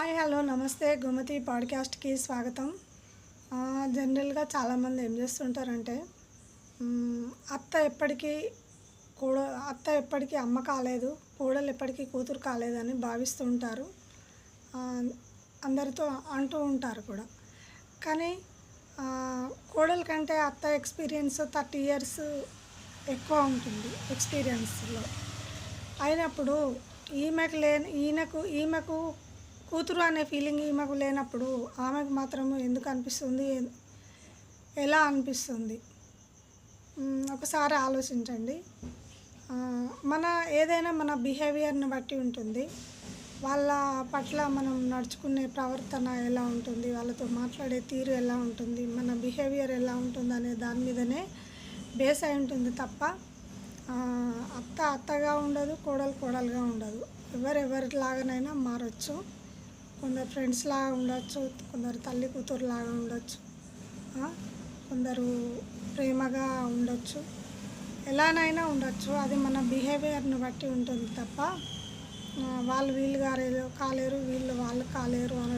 Hi hello నమస్తే గోమతి పాడ్కాస్ట్కి స్వాగతం. జనరల్గా చాలామంది ఏం చేస్తుంటారంటే అత్త ఎప్పటికీ కూడ అత్త ఎప్పటికీ అమ్మ కాలేదు, కోడలు ఎప్పటికీ కూతురు కాలేదని భావిస్తూ ఉంటారు. ఆ, అందరితో అంటూ ఉంటారు కూడా. కానీ కోడల కంటే అత్త ఎక్స్పీరియన్స్ 30 ఇయర్స్ ఎక్కువ ఉంటుంది ఎక్స్పీరియన్స్లో. అయినప్పుడు ఈమెకు కూతురు అనే ఫీలింగ్ ఈమెకు లేనప్పుడు ఆమెకు మాత్రము ఎందుకు అనిపిస్తుంది, ఎలా అనిపిస్తుంది? ఒకసారి ఆలోచించండి. మన ఏదైనా మన బిహేవియర్ని బట్టి ఉంటుంది. వాళ్ళ పట్ల మనం నడుచుకునే ప్రవర్తన ఎలా ఉంటుంది, వాళ్ళతో మాట్లాడే తీరు ఎలా ఉంటుంది, మన బిహేవియర్ ఎలా ఉంటుంది అనే దాని మీదనే బేస్ అయి ఉంటుంది తప్ప అత్త అత్తగా ఉండదు, కోడలు కోడలుగా ఉండదు. ఎవరెవరిలాగానైనా మారచ్చు. కొందరు ఫ్రెండ్స్ లాగా ఉండొచ్చు, కొందరు తల్లి కూతురు లాగా ఉండొచ్చు, కొందరు ప్రేమగా ఉండొచ్చు, ఎలానైనా ఉండొచ్చు. అది మన బిహేవియర్ని బట్టి ఉంటుంది తప్ప వాళ్ళు వీళ్ళు కాలేరు, వీళ్ళు వాళ్ళు కాలేరు అనడం